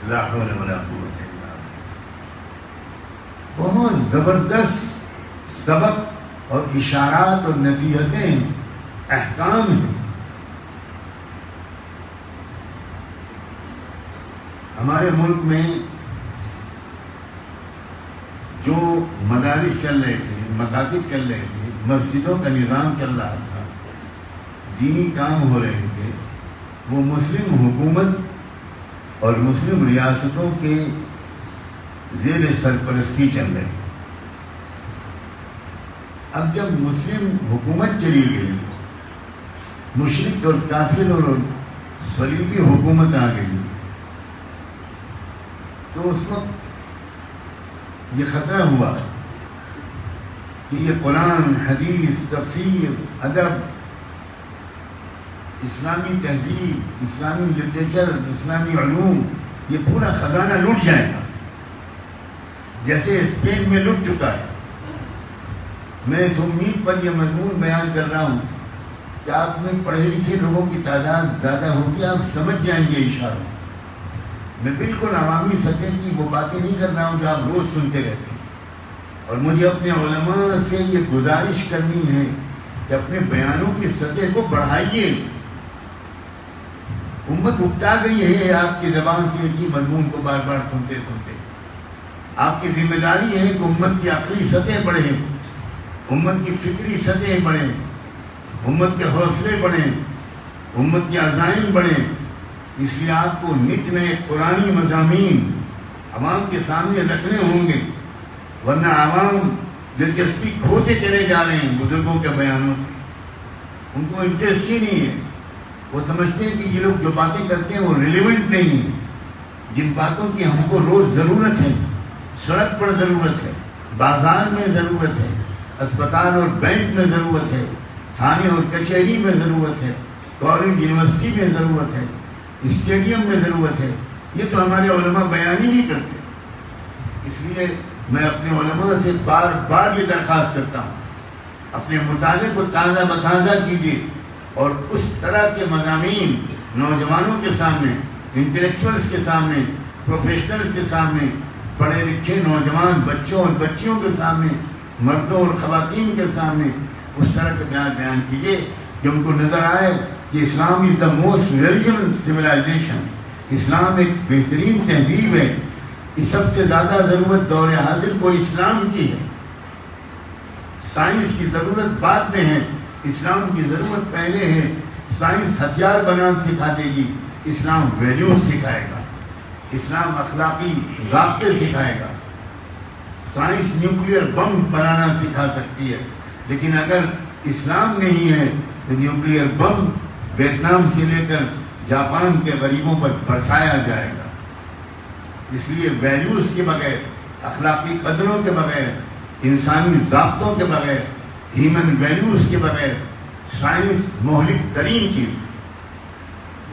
لا حول ولا قوت الا باللہ۔ بہت زبردست سبق اور اشارات اور نصیحتیں، احکام ہیں۔ ہمارے ملک میں جو مدارس چل رہے تھے، مکاتب چل رہے تھے، مسجدوں کا نظام چل رہا تھا، دینی کام ہو رہے تھے، وہ مسلم حکومت اور مسلم ریاستوں کے زیر سرپرستی چل رہے تھے۔ اب جب مسلم حکومت چلی گئی، مشرک اور کافر اور صلیبی حکومت آ گئی، تو اس وقت یہ خطرہ ہوا کہ یہ قرآن، حدیث، تفسیر، ادب، اسلامی تہذیب، اسلامی لٹریچر، اسلامی علوم، یہ پورا خزانہ لوٹ جائے گا۔ جیسے اسپین میں لٹ چکا ہے. میں اس امید پر یہ مضمون بیان کر رہا ہوں کہ آپ میں پڑھے لکھے لوگوں کی تعداد زیادہ ہوگی, آپ سمجھ جائیں گے اشاروں. میں بالکل عوامی سطح کی وہ باتیں نہیں کر رہا ہوں جو آپ روز سنتے رہتے ہیں. اور مجھے اپنے علماء سے یہ گزارش کرنی ہے کہ اپنے بیانوں کی سطح کو بڑھائیے. امت اکتا گئی ہے آپ کی زبان سے ایک ہی مضمون کو بار بار سنتے سنتے. آپ کی ذمہ داری ہے کہ امت کی عقلی سطح بڑھے, امت کی فکری سطح بڑھیں, امت کے حوصلے بڑھیں, امت کے عزائم بڑھیں. اس لیے آپ کو نت نئے قرآنی مضامین عوام کے سامنے رکھنے ہوں گے, ورنہ عوام دلچسپی کھوتے چلے جا رہے ہیں بزرگوں کے بیانوں سے. ان کو انٹرسٹ ہی نہیں ہے. وہ سمجھتے ہیں کہ یہ لوگ جو باتیں کرتے ہیں وہ ریلیونٹ نہیں ہیں. جن باتوں کی ہم کو روز ضرورت ہے, سڑک پر ضرورت ہے, بازار میں ضرورت ہے, اسپتال اور بینک میں ضرورت ہے, تھانے اور کچہری میں ضرورت ہے, کالج یونیورسٹی میں ضرورت ہے, اسٹیڈیم میں ضرورت ہے, یہ تو ہمارے علماء بیان ہی نہیں کرتے. اس لیے میں اپنے علماء سے بار بار یہ درخواست کرتا ہوں, اپنے مطالعے کو تازہ بتازہ کیجیے اور اس طرح کے مضامین نوجوانوں کے سامنے, انٹلیکچوئلس کے سامنے, پروفیشنلز کے سامنے, پڑھے لکھے نوجوان بچوں اور بچیوں کے سامنے, مردوں اور خواتین کے سامنے اس طرح کے بیان کیجیے کہ ان کو نظر آئے کہ اسلام از دا موسٹ ریلیجن سویلائزیشن. اسلام ایک بہترین تہذیب ہے. اس سب سے زیادہ ضرورت دور حاضر کو اسلام کی ہے. سائنس کی ضرورت بعد میں ہے, اسلام کی ضرورت پہلے ہے. سائنس ہتھیار بنانا سکھا دے گی, اسلام ویلیوز سکھائے گا, اسلام اخلاقی ضابطے سکھائے گا. سائنس نیوکلیئر بم بنانا سکھا سکتی ہے, لیکن اگر اسلام نہیں ہے تو نیوکلیئر بم ویتنام سے لے کر جاپان کے غریبوں پر برسایا جائے گا. اس لیے ویلیوز کے بغیر, اخلاقی قدروں کے بغیر, انسانی ضابطوں کے بغیر, ہیومن ویلیوز کے بغیر سائنس مہلک ترین چیز.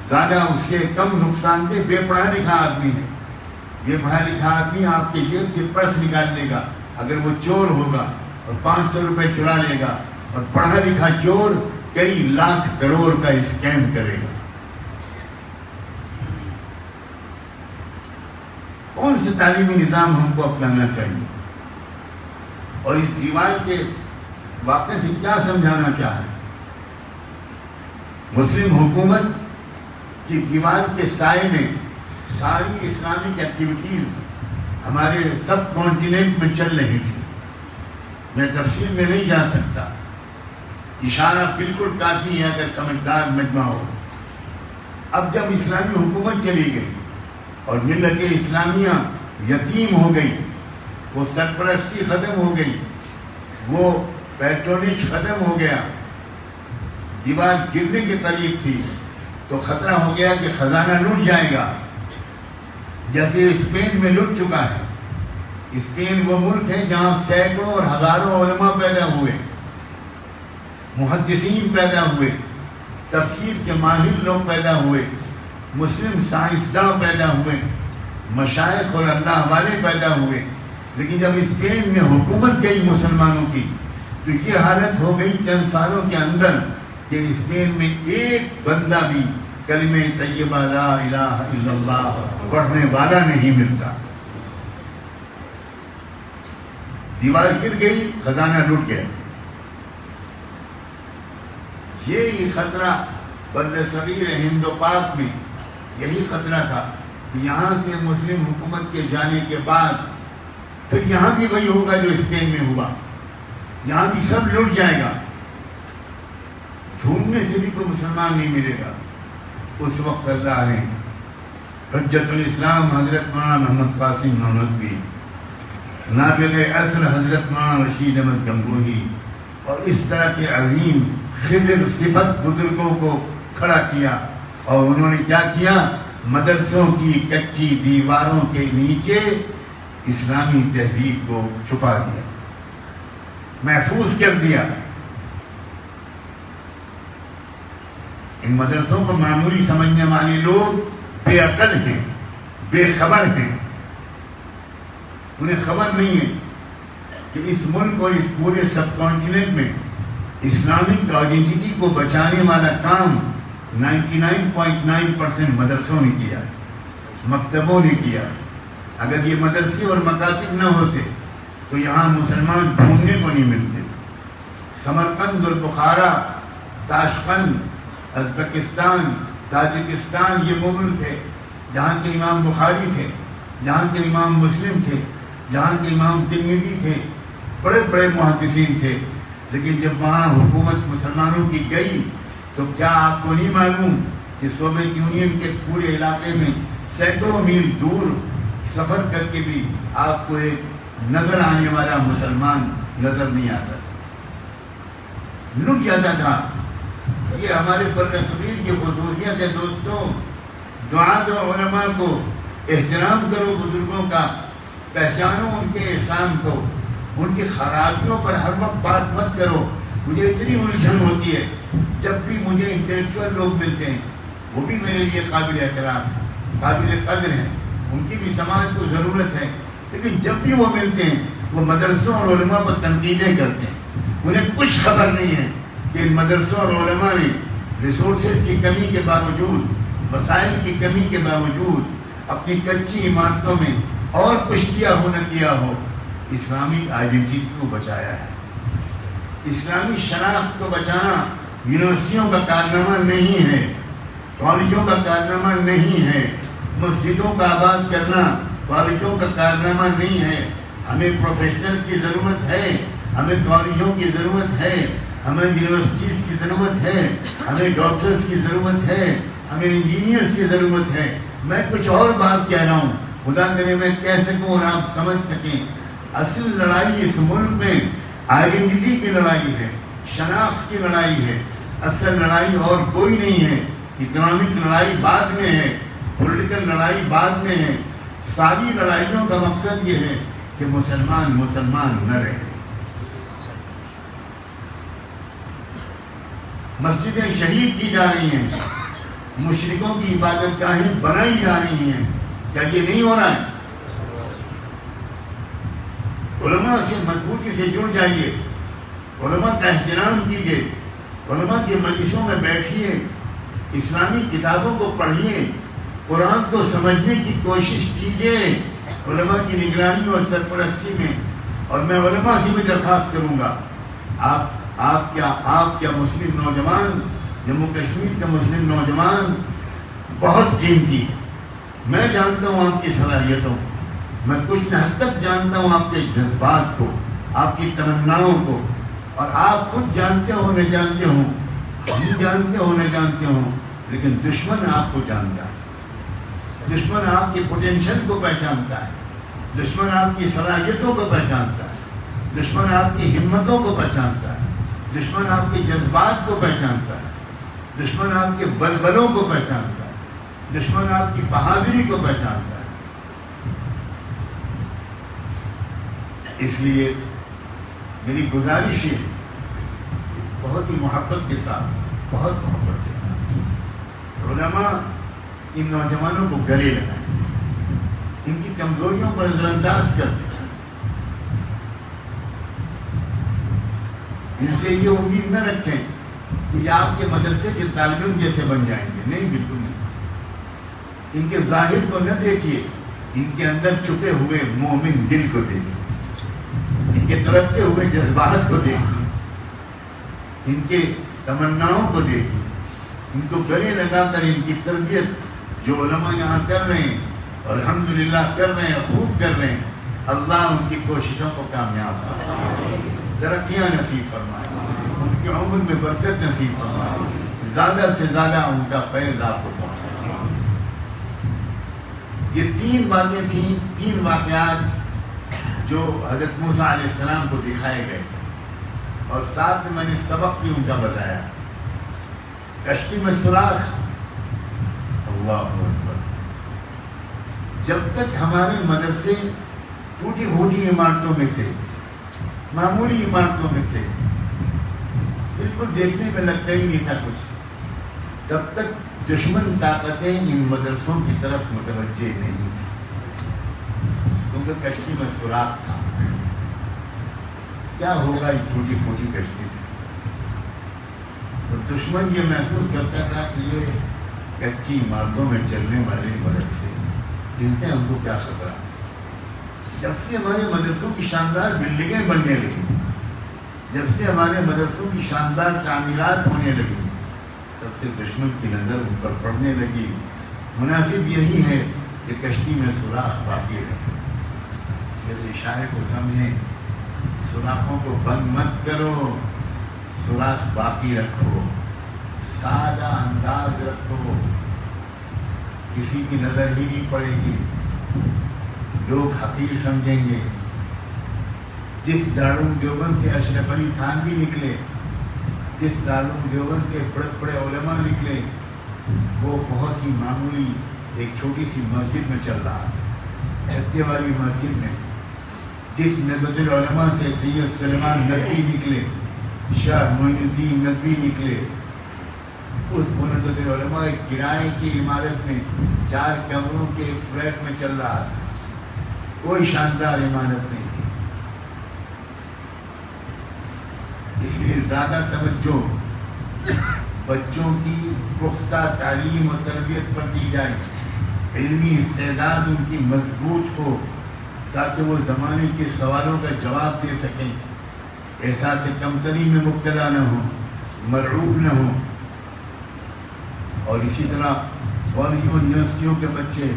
زیادہ اس سے کم نقصان دہ بے پڑھا لکھا آدمی ہے. بے پڑھا لکھا آدمی آپ کی جیب سے پرس نکال لے گا اگر وہ چور ہوگا, اور 500 روپے چرا لے گا. اور پڑھا لکھا چور کئی لاکھ کروڑ کا اسکیم کرے گا. کون سے تعلیمی نظام ہم کو اپنانا چاہیے؟ اور اس دیوار کے واقعے سے کیا سمجھانا چاہے؟ مسلم حکومت کی دیوار کے سائے میں ساری اسلامک ایکٹیویٹیز ہمارے سب کانٹیننٹ میں چل رہی تھی. میں تفصیل میں نہیں جا سکتا, اشارہ بالکل کافی ہے اگر سمجھدار مجمع ہو. اب جب اسلامی حکومت چلی گئی اور ملت اسلامیہ یتیم ہو گئی, وہ سرپرستی ختم ہو گئی, وہ پیٹرونیج ختم ہو گیا, دیوار گرنے کے قریب تھی, تو خطرہ ہو گیا کہ خزانہ لٹ جائے گا, جیسے اسپین میں لٹ چکا ہے. اسپین وہ ملک ہے جہاں سینکڑوں اور ہزاروں علماء پیدا ہوئے, محدثین پیدا ہوئے, تفسیر کے ماہر لوگ پیدا ہوئے, مسلم سائنسداں پیدا ہوئے, مشائخ اور اللہ والے پیدا ہوئے. لیکن جب اسپین میں حکومت گئی مسلمانوں کی تو یہ حالت ہو گئی چند سالوں کے اندر کہ اسپین میں ایک بندہ بھی کلمہ طیبہ لا الہ الا اللہ پڑھنے والا نہیں ملتا. دیوار گر گئی, خزانہ لٹ گیا. یہی خطرہ برصغیر ہند و پاک میں یہی خطرہ تھا کہ یہاں سے مسلم حکومت کے جانے کے بعد پھر یہاں بھی وہی ہوگا جو اسپین میں ہوا, یہاں بھی سب لٹ جائے گا, ڈھونڈنے سے بھی کوئی مسلمان نہیں ملے گا. اس وقت اللہ نے حجت الاسلام حضرت مولانا محمد قاسم نانوتوی, نابغ عصر حضرت مولانا رشید احمد گنگوہی اور اس طرح کے عظیم خضر صفت بزرگوں کو کھڑا کیا. اور انہوں نے کیا کیا؟ مدرسوں کی کچی دیواروں کے نیچے اسلامی تہذیب کو چھپا دیا, محفوظ کر دیا. ان مدرسوں کو معمولی سمجھنے والے لوگ بے عقل ہیں, بے خبر ہیں. انہیں خبر نہیں ہے کہ اس ملک اور اس پورے سب کانٹیننٹ میں اسلامک آئیڈینٹی کو بچانے والا کام 99.9% مدرسوں نے کیا، مکتبوں نے کیا۔ اگر یہ مدرسے اور مکاتب نہ ہوتے تو یہاں مسلمان ڈھونڈنے کو نہیں ملتے۔ سمرقند اور بخارا، تاشقند، ازبکستان، تاجکستان یہ وہ ملک ہے جہاں کے امام بخاری تھے، جہاں کے امام مسلم تھے، جہاں کے امام ترمذی تھے، بڑے بڑے محدثین تھے۔ لیکن جب وہاں حکومت مسلمانوں کی گئی تو کیا آپ کو نہیں معلوم کہ سوویت یونین کے پورے علاقے میں سینکڑوں میل دور سفر کر کے بھی آپ کو ایک نظر آنے والا مسلمان نظر نہیں آتا تھا، لٹ جاتا تھا۔ یہ ہمارے برصغیر کی خصوصیت ہے دوستوں۔ دعا دو علماء کو، احترام کرو بزرگوں کا، پہچانو ان کے احسان کو، ان کی خرابیوں پر ہر وقت بات مت کرو۔ مجھے اتنی الجھن ہوتی ہے جب بھی مجھے انٹلیکچوئل لوگ ملتے ہیں، وہ بھی میرے لیے قابل احترام ہیں، قابل قدر ہیں، ان کی بھی سماج کو ضرورت ہے، لیکن جب بھی وہ ملتے ہیں وہ مدرسوں اور علماء پر تنقیدیں کرتے ہیں۔ انہیں کچھ خبر نہیں ہے کہ ان مدرسوں اور علماء نے ریسورسز کی کمی کے باوجود، وسائل کی کمی کے باوجود اپنی کچی عمارتوں میں اور کچھ کیا ہو نہ کیا ہو، اسلامک آئیڈینٹی کو بچایا ہے۔ اسلامی شناخت کو بچانا یونیورسٹیوں کا کارنامہ نہیں ہے، کالجوں کا کارنامہ نہیں ہے، مسجدوں کا آباد کرنا کالجوں کا کارنامہ نہیں ہے۔ ہمیں پروفیشنل کی ضرورت ہے، ہمیں کالجوں کی ضرورت ہے، ہمیں یونیورسٹیز کی ضرورت ہے، ہمیں ڈاکٹرز کی ضرورت ہے، ہمیں انجینئرز کی ضرورت ہے۔ میں کچھ اور بات کہہ رہا ہوں، خدا کرے میں کہہ سکوں اور آپ سمجھ سکیں۔ اصل لڑائی اس ملک میں آئیڈینٹی کی لڑائی ہے، شناخت کی لڑائی ہے۔ اصل لڑائی اور کوئی نہیں ہے۔ اکنامک لڑائی بعد میں ہے، پولیٹیکل لڑائی بعد میں ہے۔ ساری لڑائیوں کا مقصد یہ ہے کہ مسلمان نہ رہے۔ مسجدیں شہید کی جا رہی ہیں، مشرکوں کی عبادت گاہیں بنائی جا رہی ہیں، کیا یہ نہیں ہو رہا ہے؟ علماء سے مضبوطی سے جڑ جائیے، علماء کا احترام کیجیے، علماء کے مجلسوں میں بیٹھیے، اسلامی کتابوں کو پڑھیے، قرآن کو سمجھنے کی کوشش کیجیے علماء کی نگرانی اور سرپرستی میں۔ اور میں علماء سے بھی درخواست کروں گا، آپ کیا مسلم نوجوان، جموں کشمیر کا مسلم نوجوان بہت قیمتی ہے۔ میں جانتا ہوں آپ کی صلاحیتوں، میں کچھ حد تک جانتا ہوں آپ کے جذبات کو، آپ کی تمناؤں کو، اور آپ خود جانتے ہو نہ جانتے ہوں، ہم جانتے ہو نہ جانتے ہوں، لیکن دشمن آپ کو جانتا ہے، دشمن آپ کی پوٹینشل کو پہچانتا ہے، دشمن آپ کی صلاحیتوں کو پہچانتا ہے، دشمن آپ کی ہمتوں کو پہچانتا ہے، دشمن آپ کے جذبات کو پہچانتا ہے، دشمن آپ کے بلبلوں کو پہچانتا ہے، دشمن آپ کی بہادری کو پہچانتا ہے۔ اس لیے میری گزارش ہے بہت ہی محبت کے ساتھ، بہت محبت کے ساتھ، علماء ان نوجوانوں کو گلے لگائیں، ان کی کمزوریوں پر نظر انداز کرتے ہیں، ان سے یہ امید نہ رکھیں کہ یہ آپ کے مدرسے کے طالب علم جیسے بن جائیں گے، نہیں، بالکل نہیں۔ ان کے ظاہر کو نہ دیکھیے، ان کے اندر چھپے ہوئے مومن دل کو دیکھیے، ان کے تڑپتے ہوئے جذبات کو دیکھیے، ان کے تمناؤں کو دیکھیے، ان کو گلے لگا کر ان کی تربیت جو علماء یہاں کر رہے ہیں، اور الحمدللہ کر رہے ہیں، خوب کر رہے ہیں، اللہ ان کی کوششوں کو کامیاب فرمائے، ترقیاں نصیب فرمائے، ان کی عمر میں برکت نصیب فرمائے، زیادہ سے زیادہ ان کا فیض آپ کو پہنچائے۔ یہ تین باتیں تھیں، تین واقعات جو حضرت موسیٰ علیہ السلام کو دکھائے گئے، اور ساتھ میں نے سبق بھی ان کا بتایا۔ کشتی میں سوراخ، اللہ اکبر، جب تک ہمارے مدرسے ٹوٹی پھوٹی عمارتوں میں تھے، معمولی عمارتوں میں تھے، بالکل دیکھنے میں لگتا ہی نہیں تھا کچھ، تب تک دشمن طاقتیں ان مدرسوں کی طرف متوجہ نہیں تھی۔ کیونکہ کشتی میں سوراخ تھا. کیا ہوگا اس ٹوٹی پھوٹی کشتی سے؟ تو دشمن یہ محسوس کرتا تھا کہ یہ کچی عمارتوں میں چلنے والے ملک سے ان سے ہم کو کیا خطرہ. جب سے ہمارے مدرسوں کی شاندار بلڈنگیں بننے لگی، جب سے ہمارے مدرسوں کی شاندار تعمیرات ہونے لگی، تب سے دشمن کی نظر ان پر پڑنے لگی. مناسب یہی ہے کہ کشتی میں سوراخ باقی رہے. پھر اشارے کو سمجھیں، سوراخوں کو بند مت کرو، سوراخ باقی رکھو، سادہ انداز رکھو، کسی کی نظر ہی نہیں پڑے گی، لوگ حقیر سمجھیں گے. جس دارالعلوم دیوبند سے اشرف علی تھانوی نکلے، جس دارالعلوم دیوبند سے بڑے بڑے علماء نکلے، وہ بہت ہی معمولی ایک چھوٹی سی مسجد میں چل رہا تھا، چھتے والی مسجد میں. جس ندوۃ العلماء سے سید سلیمان ندوی نکلے، شاہ معین الدین ندوی نکلے، اس ندوۃ العلماء کرائے کی عمارت میں 4 کمروں کے ایک فلیٹ میں چل رہا تھا. کوئی شاندار عمارت نہیں تھی. اس لیے زیادہ توجہ بچوں کی پختہ تعلیم و تربیت پر دی جائے، علمی استعداد ان کی مضبوط ہو تاکہ وہ زمانے کے سوالوں کا جواب دے سکیں، احساس کمتری میں مبتلا نہ ہوں، مرعوب نہ ہوں. اور اسی طرح کالجوں یونیورسٹیوں کے بچے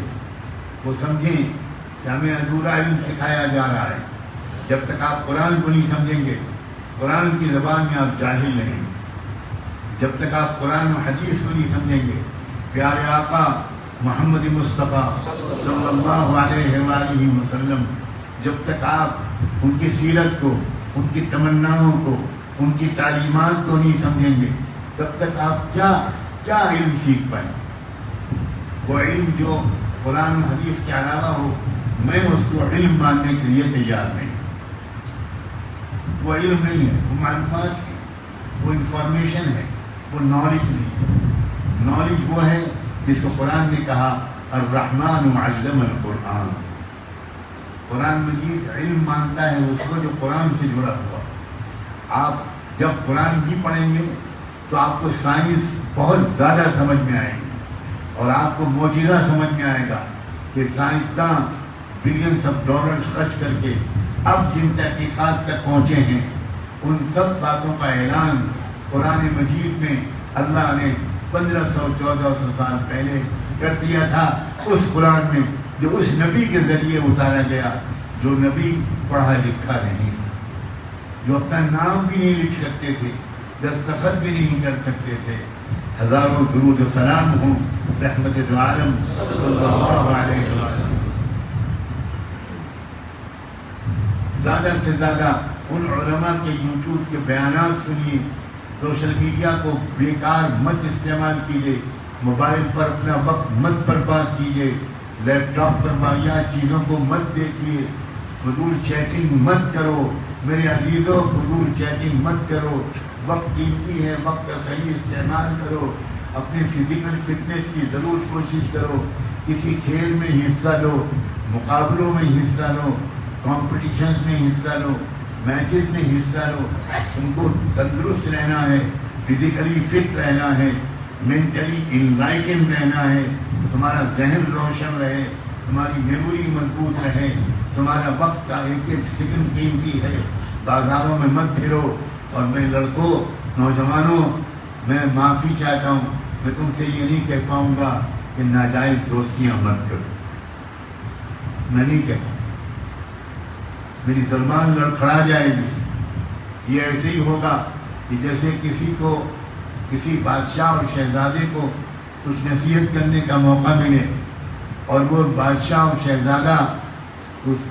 وہ سمجھیں کہ ہمیں ادھورا علم سکھایا جا رہا ہے. جب تک آپ قرآن کو نہیں سمجھیں گے، قرآن کی زبان میں آپ جاہل رہیں گے. جب تک آپ قرآن و حدیث کو نہیں سمجھیں گے، پیارے آقا محمد مصطفیٰ صلی اللہ علیہ وآلہ وسلم، جب تک آپ ان کی سیرت کو، ان کی تمناؤں کو، ان کی تعلیمات کو نہیں سمجھیں گے، تب تک آپ کیا علم سیکھ پائیں. وہ علم جو قرآن و حدیث کے علاوہ ہو، میں اس کو علم ماننے کے لیے تیار نہیں. وہ علم نہیں ہے، وہ معلومات ہے، وہ انفارمیشن ہے، وہ نالج نہیں ہے. نالج وہ ہے جس کو قرآن نے کہا الرحمن علم القرآن. قرآن مجید علم مانتا ہے اس کو جو قرآن سے جڑا ہوا. آپ جب قرآن بھی پڑھیں گے تو آپ کو سائنس بہت زیادہ سمجھ میں آئے گی، اور آپ کو معجزہ سمجھ میں آئے گا کہ سائنسداں بلینس آف ڈالرز خرچ کر کے اب جن تحقیقات تک پہنچے ہیں، ان سب باتوں کا اعلان قرآن مجید میں اللہ نے 1500-1400 سال پہلے کر دیا تھا. اس قرآن میں جو اس نبی کے ذریعے اتارا گیا، جو نبی پڑھا لکھا نہیں تھا، جو اپنا نام بھی نہیں لکھ سکتے تھے، دستخط بھی نہیں کر سکتے تھے. ہزاروں درود و سلام ہوں رحمت دو عالم صلی اللہ علیہ وسلم. زیادہ سے زیادہ ان علماء کے یوٹیوب کے بیانات سنیے. سوشل میڈیا کو بیکار مت استعمال کیجیے، موبائل پر اپنا وقت مت برباد کیجیے، لیپ ٹاپ پر واقعات چیزوں کو مت دیکھیے، فضول چیٹنگ مت کرو میرے عزیزوں، فضول چیٹنگ مت کرو. وقت قیمتی ہے، وقت کا صحیح استعمال کرو. اپنے فزیکل فٹنس کی ضرور کوشش کرو. کسی کھیل میں حصہ لو، مقابلوں میں حصہ لو، کمپٹیشنز میں حصہ لو، میچز میں حصہ لو. تم کو تندرست رہنا ہے، فزیکلی فٹ رہنا ہے، مینٹلی انلائٹن رہنا ہے، تمہارا ذہن روشن رہے، تمہاری میموری مضبوط رہے، تمہارا وقت کا ایک ایک سیکنڈ قیمتی ہے. بازاروں میں مت پھرو. اور میں لڑکوں، نوجوانوں، میں معافی چاہتا ہوں، میں تم سے یہ نہیں کہہ پاؤں گا کہ ناجائز دوستیاں مت کرو. میں نہیں کہہ پاؤں، میری زبان لڑکھڑا جائے گی. یہ ایسے ہی ہوگا کہ جیسے کسی کو، کسی بادشاہ اور شہزادے کو کچھ نصیحت کرنے کا موقع ملے، اور وہ بادشاہ اور شہزادہ اس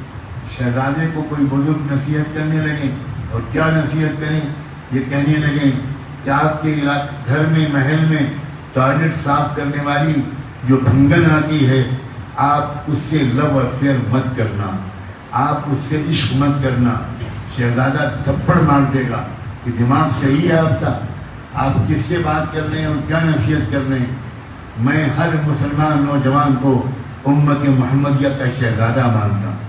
شہزادے کو کوئی بزرگ نصیحت کرنے لگے. اور کیا نصیحت کریں؟ یہ کہنے لگیں کہ آپ کے گھر میں، محل میں ٹوائلٹ صاف کرنے والی جو بھنگن آتی ہے، آپ اس سے لو افیئر مت کرنا، آپ اس سے عشق مت کرنا. شہزادہ تھپڑ مار دے گا کہ دماغ صحیح ہے آپ کا، آپ کس سے بات کر رہے ہیں اور کیا نصیحت کر رہے ہیں. میں ہر مسلمان نوجوان کو امت محمدیہ کا شہزادہ مانتا ہوں.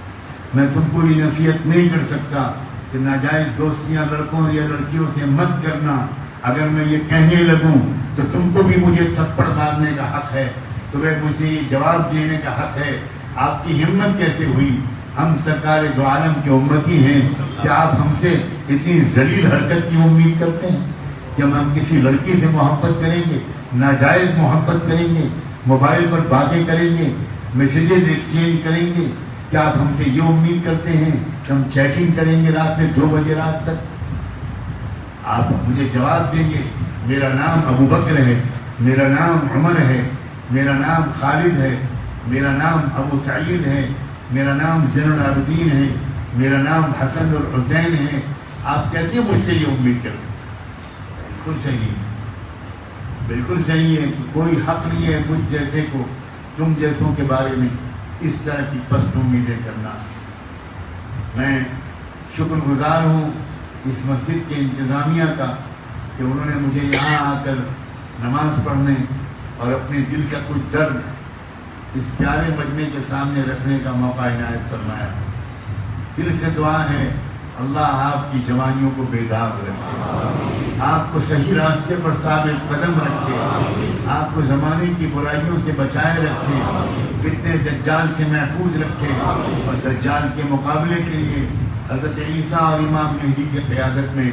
میں تم کو یہ نصیحت نہیں کر سکتا کہ ناجائز دوستیاں لڑکوں یا لڑکیوں سے مت کرنا. اگر میں یہ کہنے لگوں تو تم کو بھی مجھے تھپڑ مارنے کا حق ہے, تمہیں مجھے یہ جواب دینے کا حق ہے. آپ کی ہمت کیسے ہوئی؟ ہم سرکار دو عالم کے امتی ہیں, کیا آپ ہم سے اتنی ذلیل حرکت کی امید کرتے ہیں؟ جب ہم کسی لڑکی سے محبت کریں گے, ناجائز محبت کریں گے, موبائل پر باتیں کریں گے, میسیجز ایکسچینج کریں گے, کیا آپ ہم سے یہ امید کرتے ہیں کہ ہم چیٹنگ کریں گے رات میں 2 بجے رات تک؟ آپ مجھے جواب دیں گے میرا نام ابو بکر ہے, میرا نام عمر ہے, میرا نام خالد ہے, میرا نام ابو سعید ہے, میرا نام زین العابدین ہے, میرا نام حسن اور حسین ہے. آپ کیسے مجھ سے یہ امید کرتے ہیں؟ بالکل صحیح ہے, بالکل صحیح ہے کہ کوئی حق نہیں ہے مجھ جیسے کو تم جیسوں کے بارے میں اس طرح کی پست امیدیں کرنا. میں شکر گزار ہوں اس مسجد کے انتظامیہ کا کہ انہوں نے مجھے یہاں آ کر نماز پڑھنے اور اپنے دل کا کچھ درد اس پیارے مجمع کے سامنے رکھنے کا موقع عنایت فرمایا. دل سے دعا ہے اللہ آپ کی جوانیوں کو بیدار رکھے, آپ کو صحیح راستے پر ثابت قدم رکھے, آپ کو زمانے کی برائیوں سے بچائے رکھے, فتنہ دجال سے محفوظ رکھے, اور دجال کے مقابلے کے لیے حضرت عیسیٰ اور امام مہدی کی قیادت میں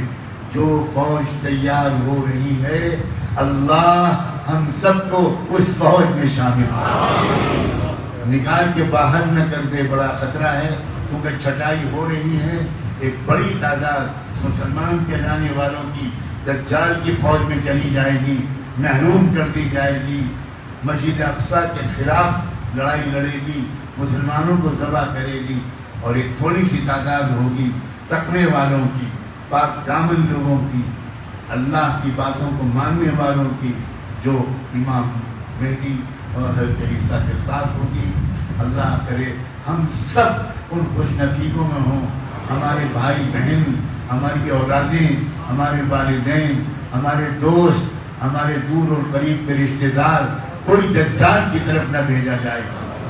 جو فوج تیار ہو رہی ہے, اللہ ہم سب کو اس فوج میں شامل کر نکال کے باہر نہ کر دے. بڑا خطرہ ہے کیونکہ چھٹائی ہو رہی ہے. ایک بڑی تعداد مسلمان کہلانے والوں کی دجال کی فوج میں چلی جائے گی, محروم کر دی جائے گی, مسجد اقصیٰ کے خلاف لڑائی لڑے گی, مسلمانوں کو ذبح کرے گی, اور ایک تھوڑی سی تعداد ہوگی تقوی والوں کی, پاک دامن لوگوں کی, اللہ کی باتوں کو ماننے والوں کی, جو امام مہدی اور حضرت عیسیٰ کے ساتھ ہوگی. اللہ کرے ہم سب ان خوش نصیبوں میں ہوں. ہمارے بھائی بہن, ہماری اولادیں, ہمارے والدین, ہمارے دوست, ہمارے دور اور قریب کے رشتہ دار کوئی دجال کی طرف نہ بھیجا جائے.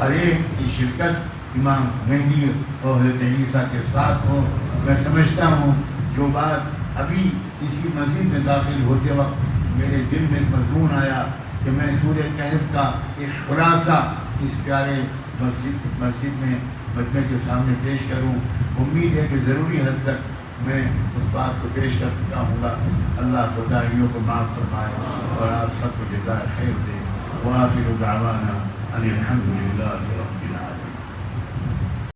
ہر ایک کی شرکت امام مہدی اور حضرت عیسیٰ کے ساتھ ہو. میں سمجھتا ہوں جو بات ابھی اسی مسجد میں داخل ہوتے وقت میرے دل میں مضمون آیا کہ میں سورہ کہف کا ایک خلاصہ اس پیارے مسجد میں مجمع کے سامنے پیش کروں. امید ہے کہ ضروری حد تک میں اس بات کو پیش کر سکا ہوں گا. اللہ کوتاہیوں کو معاف فرمائے اور آپ سب کو جزائے خیر دے. وآخر دعوانا ان الحمد للہ رب